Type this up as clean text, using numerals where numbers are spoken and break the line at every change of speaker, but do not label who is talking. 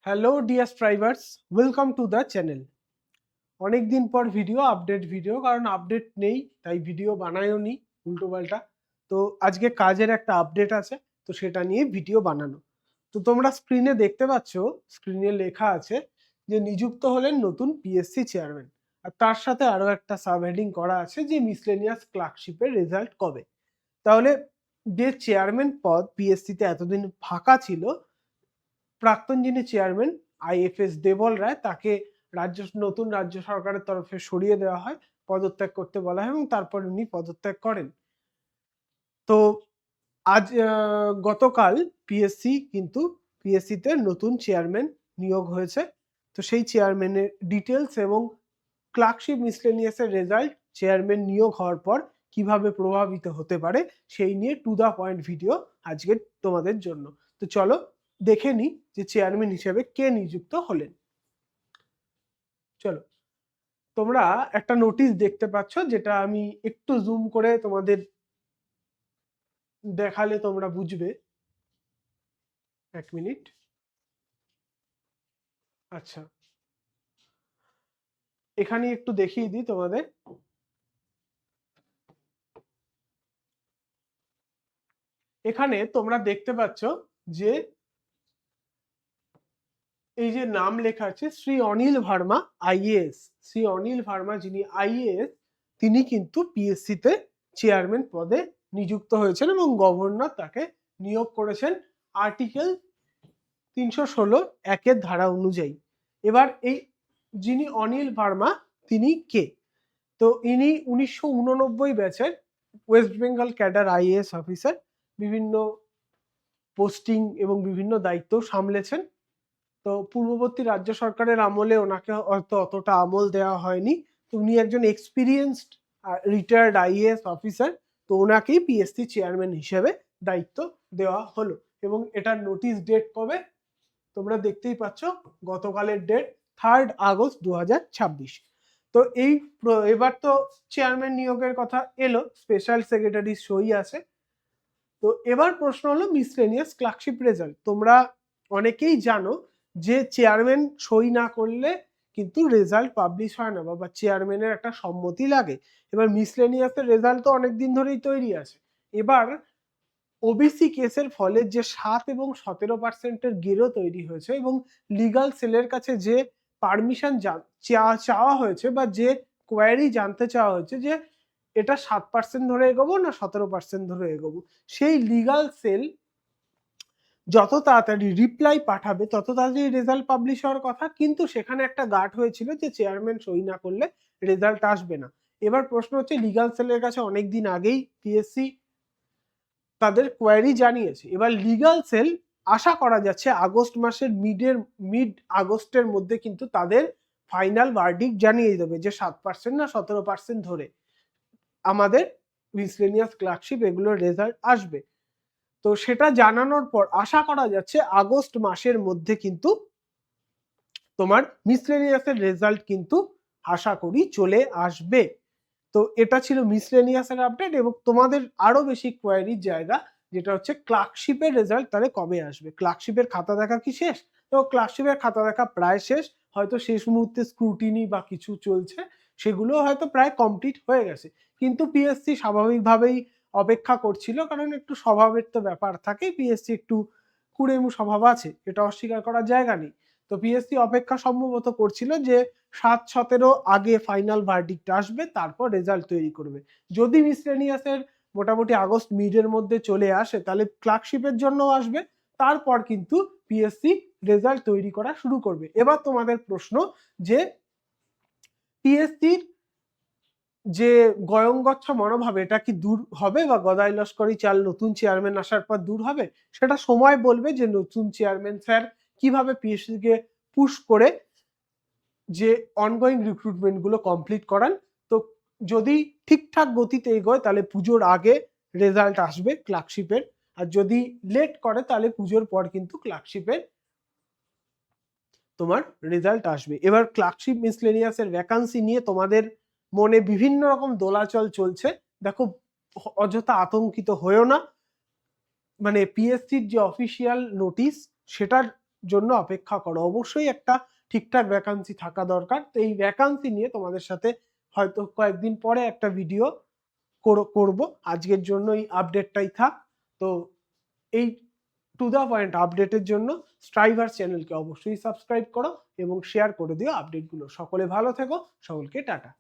Hello dear strivers, welcome to the channel. অনেক দিন পর আপডেট ভিডিও, কারণ আপডেট নেই তাই ভিডিও বানায়ও নি উল্টোপাল্টা। তো আজকে কাজের একটা আপডেট আছে, তো সেটা নিয়ে ভিডিও বানানো। তো তোমরা স্ক্রিনে দেখতে পাচ্ছ, স্ক্রিনে লেখা আছে যে নিযুক্ত হলেন নতুন পিএসসি চেয়ারম্যান, আর তার সাথে আরো একটা সাব হেডিং করা আছে যে মিসলেনিয়াস ক্লার্কশিপের রেজাল্ট কবে। তাহলে যে চেয়ারম্যান পদ পিএসসিতে এতদিন ফাঁকা ছিল, প্রাক্তন যিনি চেয়ারম্যান আইএফএস দেবল রায়, তাকে নতুন রাজ্য সরকারের তরফে সরিয়ে দেওয়া হয়, পদত্যাগ করতে বলা হয় এবং তারপর উনি পদত্যাগ করেন। তো আজ গতকাল পিএসসিতে নতুন চেয়ারম্যান নিয়োগ হয়েছে। তো সেই চেয়ারম্যানের ডিটেলস এবং ক্লার্কশিপ মিসলেনিয়াসের রেজাল্ট চেয়ারম্যান নিয়োগ হওয়ার পর কিভাবে প্রভাবিত হতে পারে সেই নিয়ে টু দা পয়েন্ট ভিডিও আজকে তোমাদের জন্য। তো চলো দেখে নি যে চেয়ারম্যান হিসেবে কে নিযুক্ত হলেন। চলো, তোমরা একটা নোটিশ দেখতে পাচ্ছ, যেটা আমি একটু জুম করে তোমাদের দেখালে তোমরা বুঝবে। এক মিনিট। আচ্ছা, এখানে একটু দেখিয়ে দিই তোমাদের। এখানে তোমরা দেখতে পাচ্ছ যে এই যে নাম লেখা আছে শ্রী অনিল ভার্মা আইএএস। শ্রী অনিল ভার্মা যিনি আইএএস, তিনি কিন্তু পিএসসি তে চেয়ারম্যান পদে নিযুক্ত হয়েছেন এবং গভর্নর তাকে নিয়োগ করেছেন আর্টিকেল 316 একের ধারা অনুযায়ী। এবার এই যিনি অনিল ভার্মা, তিনি কে? তো ইনি 1989 ব্যাচের West Bengal cadre IAS officer, বিভিন্ন পোস্টিং এবং বিভিন্ন দায়িত্ব সামলেছেন। তো পূর্ববর্তী রাজ্য সরকারের আমলে ওনাকে হয়তো অতটা আমল দেওয়া হয়নি। তো উনি একজন এক্সপিরিয়েন্সড রিটায়ার্ড আইএএস অফিসার। তো ওনাকেই পিএসসি চেয়ারম্যান হিসেবে দায়িত্ব দেওয়া হলো। এবং এটার নোটিশ ডেট কবে তোমরা দেখতেই পাচ্ছ, গতকালের ডেট 3 আগস্ট 2026। তো এবার তো চেয়ারম্যান নিয়োগের কথা এলো, স্পেশাল সেক্রেটারি সই আছে। তো এবার প্রশ্ন হলো মিসলেনিয়াস ক্লার্কশিপ রেজাল্ট। তোমরা অনেকেই জানো যে চেয়ারম্যান সই না করলে কিন্তু রেজাল্ট পাবলিশ হয় না, বা চেয়ারম্যানের একটা সম্মতি লাগে। এবার মিসলেনিয়াসের রেজাল্ট তো অনেকদিন ধরেই তৈরি আছে। এবার ওবিসি কেসের ফলে যে 7 এবং 17% গেরো তৈরি হয়েছে, এবং লিগাল সেলের কাছে যে পারমিশন চাওয়া হয়েছে, বা যে কোয়ারি জানতে চাওয়া হয়েছে যে এটা 7% ধরে এগোবো না 17% ধরে এগোবো, সেই লিগাল সেল যত তাড়াতাড়ি রিপ্লাই পাঠাবে তত তাড়াতাড়ি রেজাল্ট পাবলিশ হওয়ার কথা। কিন্তু সেখানে একটা গার্ড হয়েছিল যে চেয়ারম্যান সই না করলে রেজাল্ট আসবে না। এবার প্রশ্ন হচ্ছে, লিগাল সেলের কাছে অনেকদিন আগেই পিএসসি তাদের কোয়ারি জানিয়েছে। এবার লিগাল সেল আশা করা যাচ্ছে আগস্ট মাসের মিড আগস্টের মধ্যে কিন্তু তাদের ফাইনাল ভার্ডিক্ট জানিয়ে দেবে যে 7% না 17% ধরে আমাদের মিসলেনিয়াস ক্লার্কশিপ এগুলোর রেজাল্ট আসবে। তো সেটা জানানোর পর আশা করা যাচ্ছে আগস্ট মাসের মধ্যে কিন্তু তোমার মিসলেনিয়াসের রেজাল্ট কিন্তু আশা করি চলে আসবে। তো এটা ছিল মিসলেনিয়াসের আপডেট। এবং তোমাদের আরো বেশি কোয়ারির জায়গা যেটা হচ্ছে ক্লার্কশিপের রেজাল্ট তাহলে কবে আসবে। ক্লার্কশিপের খাতা দেখা কি শেষ? তো ক্লার্কশিপের খাতা দেখা প্রায় শেষ, হয়তো শেষ মুহূর্তে স্ক্রুটিনি বা কিছু চলছে, সেগুলো হয়তো প্রায় কমপ্লিট হয়ে গেছে। কিন্তু পিএসসি স্বাভাবিকভাবেই অপেক্ষা করছিল, কারণ একটু স্বভাবের তো ব্যাপার থাকে, পিএসসি একটু কুড়েমু স্বভাব আছে, এটা অস্বীকার করার জায়গা নেই। তো পিএসসি অপেক্ষা সম্ভবত করছিল যে 7-17 আগে ফাইনাল ভার্ডিক্ট আসবে, তারপর রেজাল্ট তৈরি করবে। যদি মিসলেনিয়াসের মোটামুটি আগস্ট মিডের মধ্যে চলে আসে, তাহলে ক্লার্কশিপের জন্য আসবে, তারপর কিন্তু পিএসসি রেজাল্ট তৈরি করা শুরু করবে। এবার তোমাদের প্রশ্ন যে পিএসসির যে গয়ঙ্গচ্ছ মনোভাব, এটা কি দূর হবে, বা গদাই লস্করি চাল নতুন চেয়ারম্যান আসার পর দূর হবে? সেটা সময় বলবে যে নতুন চেয়ারম্যান স্যার কিভাবে পিএসসি কে পুশ করে যে অনগোয়িং রিক্রুটমেন্ট গুলো কমপ্লিট করান। তো যদি ঠিকঠাক গতিতে এগোয় তাহলে পুজোর আগে রেজাল্ট আসবে ক্লার্কশিপের, আর যদি লেট করে তাহলে পুজোর পর কিন্তু ক্লার্কশিপের তোমার রেজাল্ট আসবে। এবার ক্লার্কশিপ মিসলেনিয়াসের ভ্যাকান্সি নিয়ে তোমাদের মনে বিভিন্ন রকম দোলাচল চলছে। দেখো, অযথা আতঙ্কিত হয়েও না। মানে পিএসসির যে অফিসিয়াল নোটিশ, সেটার জন্য অপেক্ষা করো। অবশ্যই একটা ঠিকঠাক ভ্যাকান্সি থাকা দরকার। তো এই ভ্যাকান্সি নিয়ে তোমাদের সাথে হয়তো কয়েকদিন পরে একটা ভিডিও করব। আজকের জন্য এই আপডেটটাই থাক। তো এই টু দ্য পয়েন্ট আপডেটের জন্য স্ট্রাইভার চ্যানেলকে অবশ্যই সাবস্ক্রাইব করো এবং শেয়ার করে দিও আপডেটগুলো। সকলে ভালো থেকো, সকলকে টাটা।